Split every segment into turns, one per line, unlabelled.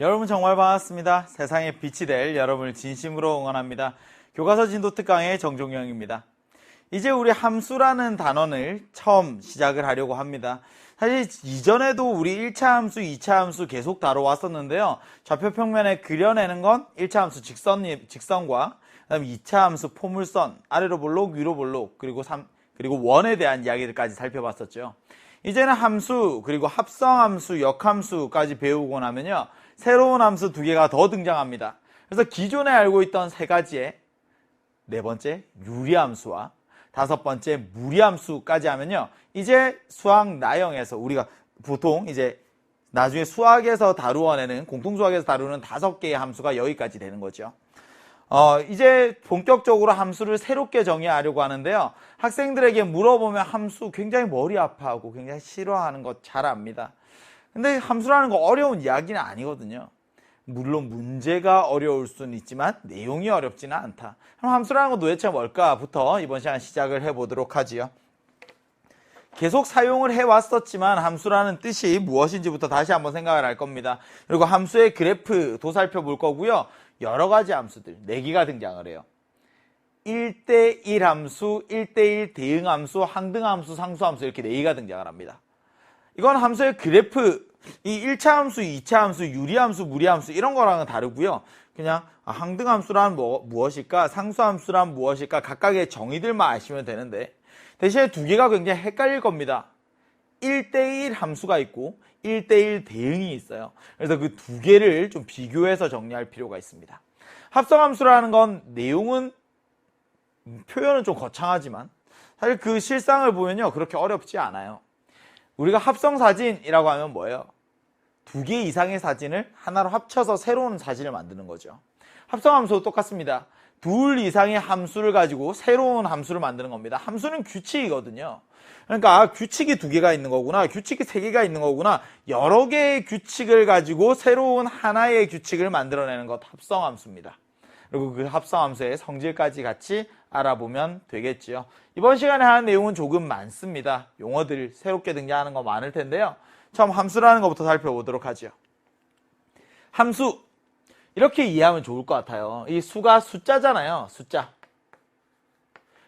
여러분 정말 반갑습니다. 세상에 빛이 될 여러분을 진심으로 응원합니다. 교과서 진도 특강의 정종영입니다. 이제 우리 함수라는 단원을 처음 시작을 하려고 합니다. 사실 이전에도 우리 1차 함수, 2차 함수 계속 다뤄왔었는데요. 좌표 평면에 그려내는 건 1차 함수 직선과 그다음에 2차 함수 포물선, 아래로 볼록, 위로 볼록, 그리고 원에 대한 이야기들까지 살펴봤었죠. 이제는 함수, 그리고 합성함수, 역함수까지 배우고 나면요. 새로운 함수 2개가 더 등장합니다. 그래서 기존에 알고 있던 3가지의 4번째 유리함수와 5번째 무리함수까지 하면요. 이제 수학 나형에서 우리가 보통 이제 나중에 수학에서 다루어내는, 공통수학에서 다루는 5개의 함수가 여기까지 되는 거죠. 이제 본격적으로 함수를 새롭게 정의하려고 하는데요. 학생들에게 물어보면 함수 굉장히 머리 아파하고 굉장히 싫어하는 거 잘 압니다. 근데 함수라는 거 어려운 이야기는 아니거든요. 물론 문제가 어려울 수는 있지만 내용이 어렵지는 않다. 그럼 함수라는 건 도대체 뭘까부터 이번 시간 시작을 해보도록 하지요. 계속 사용을 해왔었지만 함수라는 뜻이 무엇인지부터 다시 한번 생각을 할 겁니다. 그리고 함수의 그래프도 살펴볼 거고요. 여러 가지 함수들 4개가 등장을 해요. 1대1 함수, 1대1 대응함수, 항등함수, 상수함수 이렇게 4개가 등장을 합니다. 이건 함수의 그래프, 이 1차 함수, 2차 함수, 유리함수, 무리함수 이런 거랑은 다르고요. 그냥 항등함수란 무엇일까, 상수함수란 무엇일까 각각의 정의들만 아시면 되는데 대신에 2개가 굉장히 헷갈릴 겁니다. 1대1 함수가 있고 1대1 대응이 있어요. 그래서 그 2개를 좀 비교해서 정리할 필요가 있습니다. 합성함수라는 건 내용은 표현은 좀 거창하지만 사실 그 실상을 보면요 그렇게 어렵지 않아요. 우리가 합성사진이라고 하면 뭐예요? 2개 이상의 사진을 하나로 합쳐서 새로운 사진을 만드는 거죠. 합성함수도 똑같습니다. 2 이상의 함수를 가지고 새로운 함수를 만드는 겁니다. 함수는 규칙이거든요. 그러니까 규칙이 2개가 있는 거구나, 규칙이 3개가 있는 거구나, 여러 개의 규칙을 가지고 새로운 하나의 규칙을 만들어내는 것 합성함수입니다. 그리고 그 합성함수의 성질까지 같이 알아보면 되겠지요. 이번 시간에 하는 내용은 조금 많습니다. 용어들 새롭게 등장하는 거 많을 텐데요. 처음 함수라는 것부터 살펴보도록 하죠. 함수, 이렇게 이해하면 좋을 것 같아요. 이 수가 숫자잖아요. 숫자.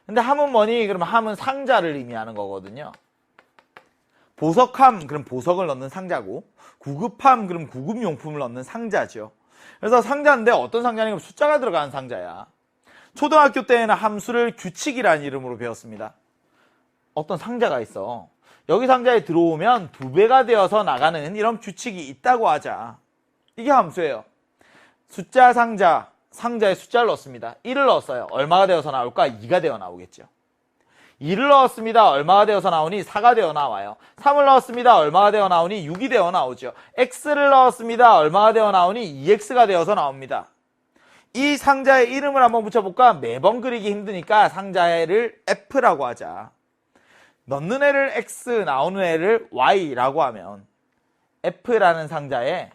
근데 함은 뭐니? 그러면 함은 상자를 의미하는 거거든요. 보석함, 그럼 보석을 넣는 상자고, 구급함, 그럼 구급용품을 넣는 상자죠. 그래서 상자인데 어떤 상자냐면 숫자가 들어가는 상자야. 초등학교 때에는 함수를 규칙이라는 이름으로 배웠습니다. 어떤 상자가 있어. 여기 상자에 들어오면 2배가 되어서 나가는 이런 규칙이 있다고 하자. 이게 함수예요. 숫자 상자, 상자에 숫자를 넣습니다. 1을 넣었어요. 얼마가 되어서 나올까? 2가 되어 나오겠죠. 2를 넣었습니다. 얼마가 되어서 나오니? 4가 되어 나와요. 3을 넣었습니다. 얼마가 되어 나오니? 6이 되어 나오죠. x를 넣었습니다. 얼마가 되어 나오니? 2x가 되어서 나옵니다. 이 상자의 이름을 한번 붙여볼까? 매번 그리기 힘드니까 상자를 F라고 하자. 넣는 애를 X, 나오는 애를 Y라고 하면 F라는 상자에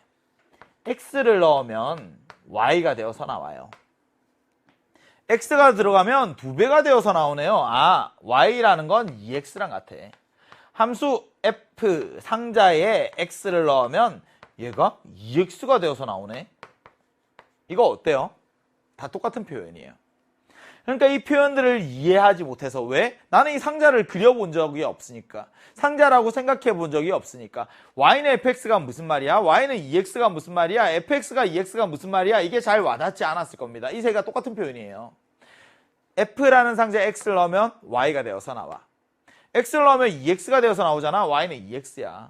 X를 넣으면 Y가 되어서 나와요. X가 들어가면 2배가 되어서 나오네요. 아, Y라는 건 2X랑 같아. 함수 F 상자에 X를 넣으면 얘가 2X가 되어서 나오네. 이거 어때요? 다 똑같은 표현이에요. 그러니까 이 표현들을 이해하지 못해서 왜? 나는 이 상자를 그려본 적이 없으니까. 상자라고 생각해 본 적이 없으니까. y는 fx가 무슨 말이야? y는 2x가 무슨 말이야? fx가 2x가 무슨 말이야? 이게 잘 와닿지 않았을 겁니다. 이 세 개가 똑같은 표현이에요. f라는 상자에 x를 넣으면 y가 되어서 나와. x를 넣으면 2x가 되어서 나오잖아. y는 2x야.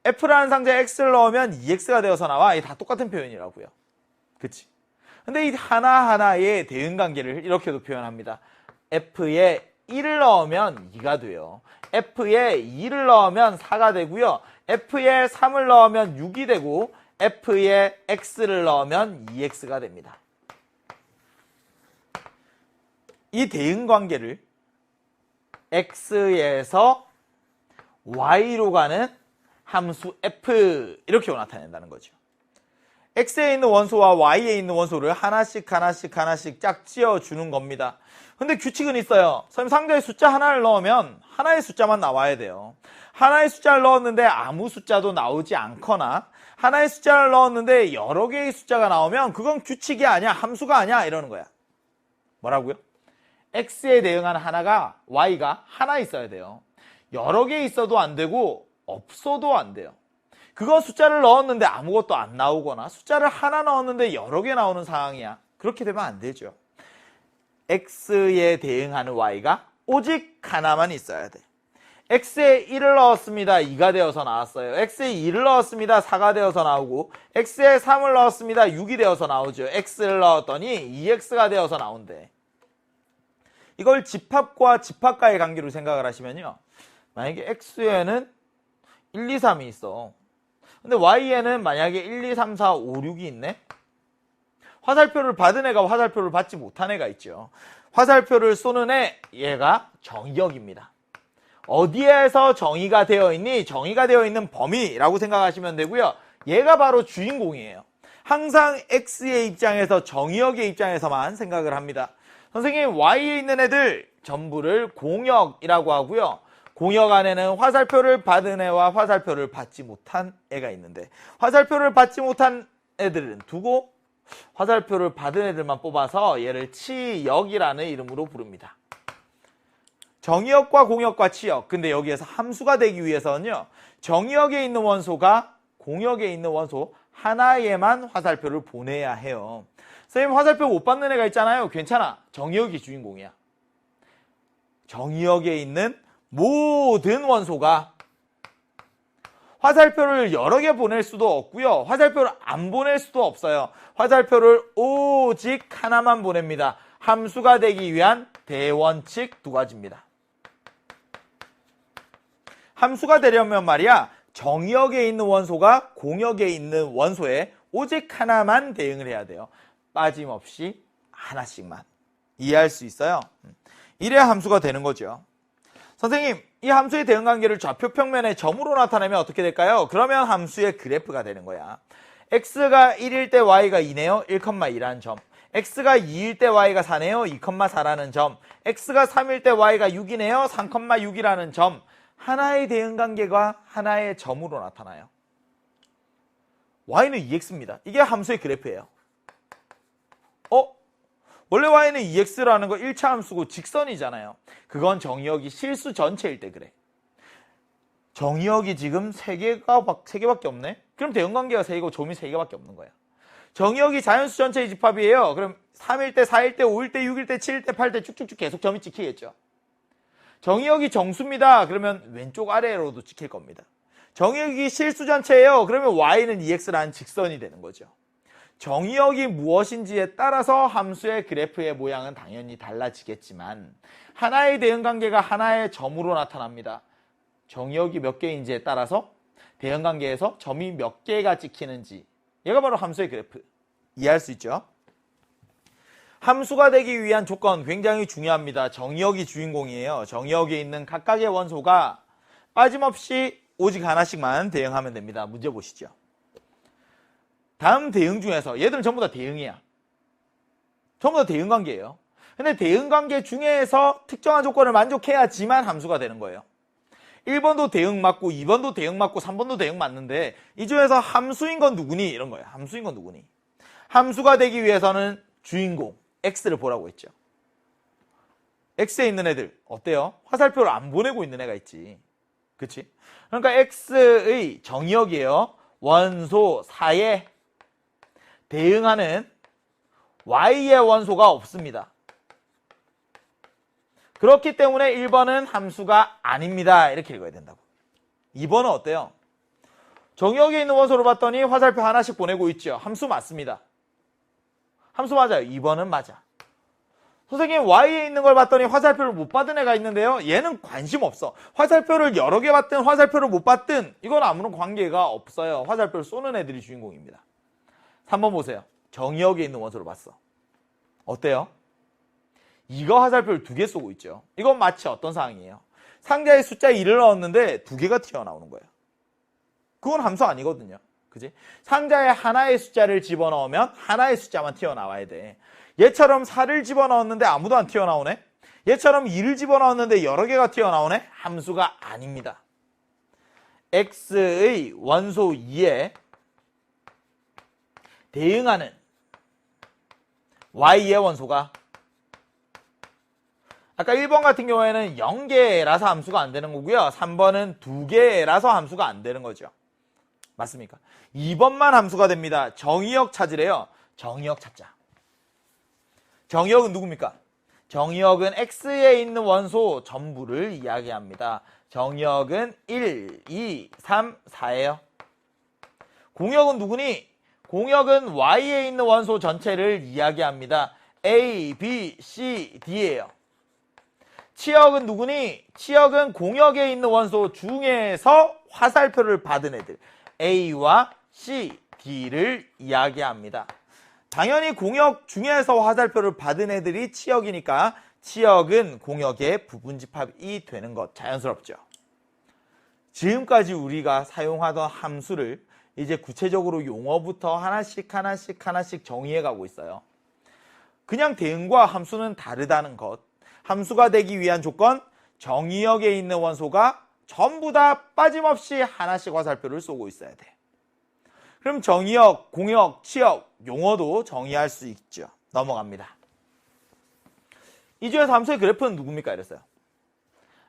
f라는 상자에 x를 넣으면 2x가 되어서 나와. 이게 다 똑같은 표현이라고요. 그치? 근데 이 하나하나의 대응관계를 이렇게도 표현합니다. F에 1을 넣으면 2가 돼요. F에 2를 넣으면 4가 되고요. F에 3을 넣으면 6이 되고 F에 X를 넣으면 2X가 됩니다. 이 대응관계를 X에서 Y로 가는 함수 F 이렇게 나타낸다는 거죠. x에 있는 원소와 y에 있는 원소를 하나씩 짝 지어주는 겁니다. 근데 규칙은 있어요. 선생님, 상자에 숫자 하나를 넣으면 하나의 숫자만 나와야 돼요. 하나의 숫자를 넣었는데 아무 숫자도 나오지 않거나 하나의 숫자를 넣었는데 여러 개의 숫자가 나오면 그건 규칙이 아니야, 함수가 아니야, 이러는 거야. 뭐라고요? x에 대응하는 하나가 y가 하나 있어야 돼요. 여러 개 있어도 안 되고 없어도 안 돼요. 그건 숫자를 넣었는데 아무것도 안 나오거나 숫자를 하나 넣었는데 여러 개 나오는 상황이야. 그렇게 되면 안 되죠. x에 대응하는 y가 오직 하나만 있어야 돼. x에 1을 넣었습니다. 2가 되어서 나왔어요. x에 2를 넣었습니다. 4가 되어서 나오고 x에 3을 넣었습니다. 6이 되어서 나오죠. x를 넣었더니 2x가 되어서 나온대. 이걸 집합과 집합과의 관계로 생각을 하시면요. 만약에 x에는 1, 2, 3이 있어. 근데 y에는 만약에 1, 2, 3, 4, 5, 6이 있네? 화살표를 받은 애가 화살표를 받지 못한 애가 있죠. 화살표를 쏘는 애, 얘가 정의역입니다. 어디에서 정의가 되어 있니? 정의가 되어 있는 범위라고 생각하시면 되고요. 얘가 바로 주인공이에요. 항상 x의 입장에서 정의역의 입장에서만 생각을 합니다. 선생님, y에 있는 애들 전부를 공역이라고 하고요. 공역 안에는 화살표를 받은 애와 화살표를 받지 못한 애가 있는데 화살표를 받지 못한 애들은 두고 화살표를 받은 애들만 뽑아서 얘를 치역이라는 이름으로 부릅니다. 정의역과 공역과 치역. 근데 여기에서 함수가 되기 위해서는요. 정의역에 있는 원소가 공역에 있는 원소 하나에만 화살표를 보내야 해요. 선생님, 화살표 못 받는 애가 있잖아요. 괜찮아. 정의역이 주인공이야. 정의역에 있는 모든 원소가 화살표를 여러 개 보낼 수도 없고요. 화살표를 안 보낼 수도 없어요. 화살표를 오직 하나만 보냅니다. 함수가 되기 위한 대원칙 두 가지입니다. 함수가 되려면 말이야, 정의역에 있는 원소가 공역에 있는 원소에 오직 하나만 대응을 해야 돼요. 빠짐없이 하나씩만. 이해할 수 있어요? 이래야 함수가 되는 거죠. 선생님, 이 함수의 대응관계를 좌표평면의 점으로 나타내면 어떻게 될까요? 그러면 함수의 그래프가 되는 거야. x가 1일 때 y가 2네요. 1,2라는 점. x가 2일 때 y가 4네요. 2,4라는 점. x가 3일 때 y가 6이네요. 3,6이라는 점. 하나의 대응관계가 하나의 점으로 나타나요. y는 2x입니다. 이게 함수의 그래프예요. 원래 y는 2x라는 거 1차 함수고 직선이잖아요. 그건 정의역이 실수 전체일 때 그래. 정의역이 지금 3개밖에 없네? 그럼 대응관계가 3개고 점이 3개밖에 없는 거야. 정의역이 자연수 전체의 집합이에요. 그럼 3일 때, 4일 때, 5일 때, 6일 때, 7일 때, 8일 때 쭉쭉쭉 계속 점이 찍히겠죠. 정의역이 정수입니다. 그러면 왼쪽 아래로도 찍힐 겁니다. 정의역이 실수 전체예요. 그러면 y는 2x라는 직선이 되는 거죠. 정의역이 무엇인지에 따라서 함수의 그래프의 모양은 당연히 달라지겠지만 하나의 대응관계가 하나의 점으로 나타납니다. 정의역이 몇 개인지에 따라서 대응관계에서 점이 몇 개가 찍히는지, 얘가 바로 함수의 그래프. 이해할 수 있죠? 함수가 되기 위한 조건 굉장히 중요합니다. 정의역이 주인공이에요. 정의역에 있는 각각의 원소가 빠짐없이 오직 하나씩만 대응하면 됩니다. 문제 보시죠. 다음 대응 중에서 얘들은 전부 다 대응이야. 전부 다 대응관계예요. 근데 대응관계 중에서 특정한 조건을 만족해야지만 함수가 되는 거예요. 1번도 대응 맞고 2번도 대응 맞고 3번도 대응 맞는데 이 중에서 함수인 건 누구니? 이런 거예요. 함수인 건 누구니? 함수가 되기 위해서는 주인공 x를 보라고 했죠. x에 있는 애들 어때요? 화살표를 안 보내고 있는 애가 있지. 그치? 그러니까 x의 정의역이에요. 원소 4에 대응하는 y의 원소가 없습니다. 그렇기 때문에 1번은 함수가 아닙니다. 이렇게 읽어야 된다고. 2번은 어때요? 정의역에 있는 원소를 봤더니 화살표 하나씩 보내고 있죠. 함수 맞습니다. 함수 맞아요. 2번은 맞아. 선생님, y에 있는 걸 봤더니 화살표를 못 받은 애가 있는데요. 얘는 관심 없어. 화살표를 여러 개 받든 화살표를 못 받든 이건 아무런 관계가 없어요. 화살표를 쏘는 애들이 주인공입니다. 3번 보세요. 정의역에 있는 원소를 봤어. 어때요? 이거 화살표를 2개 쏘고 있죠. 이건 마치 어떤 상황이에요? 상자에 숫자 1을 넣었는데 2개가 튀어나오는 거예요. 그건 함수 아니거든요. 그지? 상자에 하나의 숫자를 집어넣으면 하나의 숫자만 튀어나와야 돼. 얘처럼 4를 집어넣었는데 아무도 안 튀어나오네? 얘처럼 2를 집어넣었는데 여러 개가 튀어나오네? 함수가 아닙니다. x의 원소 2에 대응하는 y의 원소가 아까 1번 같은 경우에는 0개라서 함수가 안 되는 거고요. 3번은 2개라서 함수가 안 되는 거죠. 맞습니까? 2번만 함수가 됩니다. 정의역 찾으래요. 정의역 찾자. 정의역은 누굽니까? 정의역은 x에 있는 원소 전부를 이야기합니다. 정의역은 1, 2, 3, 4예요. 공역은 누구니? 공역은 y에 있는 원소 전체를 이야기합니다. a, b, c, d예요. 치역은 누구니? 치역은 공역에 있는 원소 중에서 화살표를 받은 애들 a와 c, d를 이야기합니다. 당연히 공역 중에서 화살표를 받은 애들이 치역이니까 치역은 공역의 부분집합이 되는 것 자연스럽죠. 지금까지 우리가 사용하던 함수를 이제 구체적으로 용어부터 하나씩 정의해 가고 있어요. 그냥 대응과 함수는 다르다는 것. 함수가 되기 위한 조건, 정의역에 있는 원소가 전부 다 빠짐없이 하나씩 화살표를 쏘고 있어야 돼. 그럼 정의역, 공역, 치역, 용어도 정의할 수 있죠. 넘어갑니다. 이 중에서 함수의 그래프는 누굽니까? 이랬어요.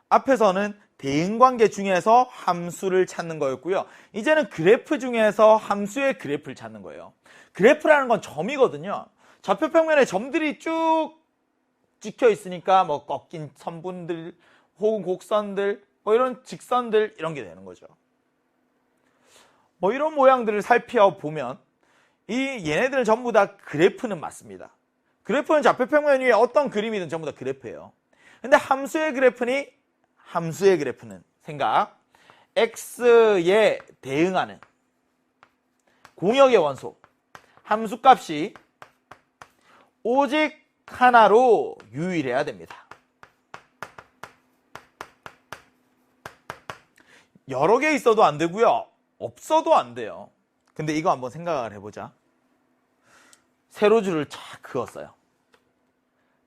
앞에서는 대응관계 중에서 함수를 찾는 거였고요. 이제는 그래프 중에서 함수의 그래프를 찾는 거예요. 그래프라는 건 점이거든요. 좌표평면에 점들이 쭉 찍혀 있으니까 뭐 꺾인 선분들 혹은 곡선들 뭐 이런 직선들 이런 게 되는 거죠. 뭐 이런 모양들을 살펴보면 얘네들은 전부 다 그래프는 맞습니다. 그래프는 좌표평면 위에 어떤 그림이든 전부 다 그래프예요. 근데 함수의 그래프는 생각 x에 대응하는 공역의 원소 함수값이 오직 하나로 유일해야 됩니다. 여러 개 있어도 안 되고요. 없어도 안 돼요. 근데 이거 한번 생각을 해보자. 세로줄을 쫙 그었어요.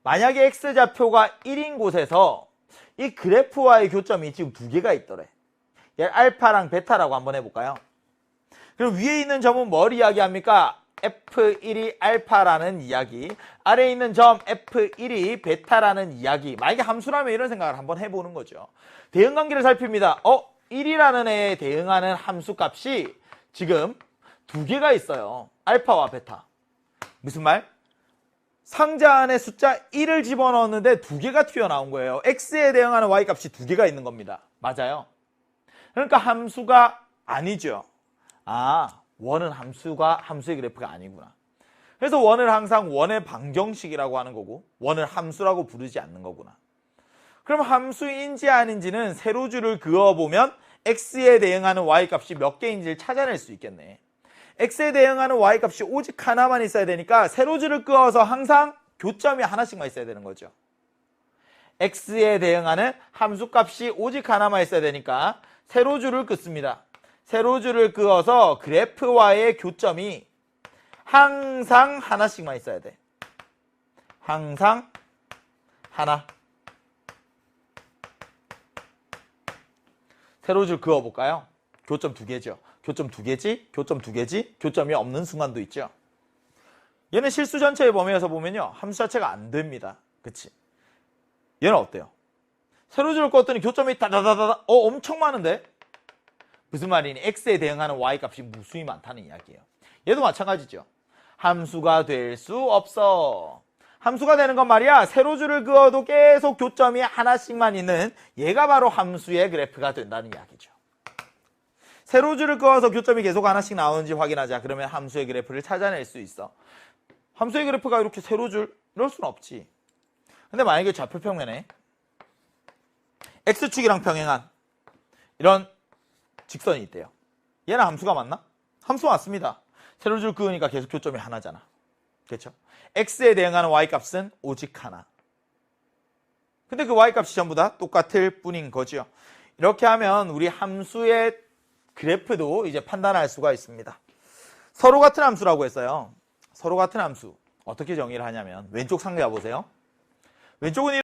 만약에 x좌표가 1인 곳에서 이 그래프와의 교점이 지금 2개가 있더래. 얘 알파랑 베타라고 한번 해볼까요? 그럼 위에 있는 점은 뭘 이야기합니까? F1이 알파라는 이야기, 아래에 있는 점 F1이 베타라는 이야기. 만약에 함수라면 이런 생각을 한번 해보는 거죠. 대응관계를 살핍니다. 1이라는 애에 대응하는 함수값이 지금 2개가 있어요. 알파와 베타. 무슨 말? 상자 안에 숫자 1을 집어넣었는데 2개가 튀어나온 거예요. x에 대응하는 y값이 2개가 있는 겁니다. 맞아요. 그러니까 함수가 아니죠. 원은 함수의 그래프가 아니구나. 그래서 원을 항상 원의 방정식이라고 하는 거고 원을 함수라고 부르지 않는 거구나. 그럼 함수인지 아닌지는 세로줄을 그어보면 x에 대응하는 y값이 몇 개인지를 찾아낼 수 있겠네. x에 대응하는 y값이 오직 하나만 있어야 되니까 세로줄을 그어서 항상 교점이 하나씩만 있어야 되는 거죠. x에 대응하는 함수값이 오직 하나만 있어야 되니까 세로줄을 긋습니다. 세로줄을 그어서 그래프와의 교점이 항상 하나씩만 있어야 돼. 항상 하나. 세로줄 그어볼까요? 교점 2개죠. 교점 2개지? 교점 2개지? 교점이 없는 순간도 있죠. 얘는 실수 전체의 범위에서 보면요. 함수 자체가 안 됩니다. 그치? 얘는 어때요? 세로줄을 그었더니 교점이 다다다다 엄청 많은데? 무슨 말이니? x에 대응하는 y값이 무수히 많다는 이야기예요. 얘도 마찬가지죠. 함수가 될 수 없어. 함수가 되는 건 말이야. 세로줄을 그어도 계속 교점이 하나씩만 있는 얘가 바로 함수의 그래프가 된다는 이야기죠. 세로줄을 그어서 교점이 계속 하나씩 나오는지 확인하자. 그러면 함수의 그래프를 찾아낼 수 있어. 함수의 그래프가 이렇게 세로줄 이럴 수는 없지. 근데 만약에 좌표평면에 x축이랑 평행한 이런 직선이 있대요. 얘는 함수가 맞나? 함수 맞습니다. 세로줄 그으니까 계속 교점이 하나잖아. 그렇죠? x에 대응하는 y값은 오직 하나. 근데 그 y값이 전부 다 똑같을 뿐인 거죠. 이렇게 하면 우리 함수의 그래프도 이제 판단할 수가 있습니다. 서로 같은 함수라고 했어요. 서로 같은 함수. 어떻게 정의를 하냐면 왼쪽 상자 보세요. 왼쪽은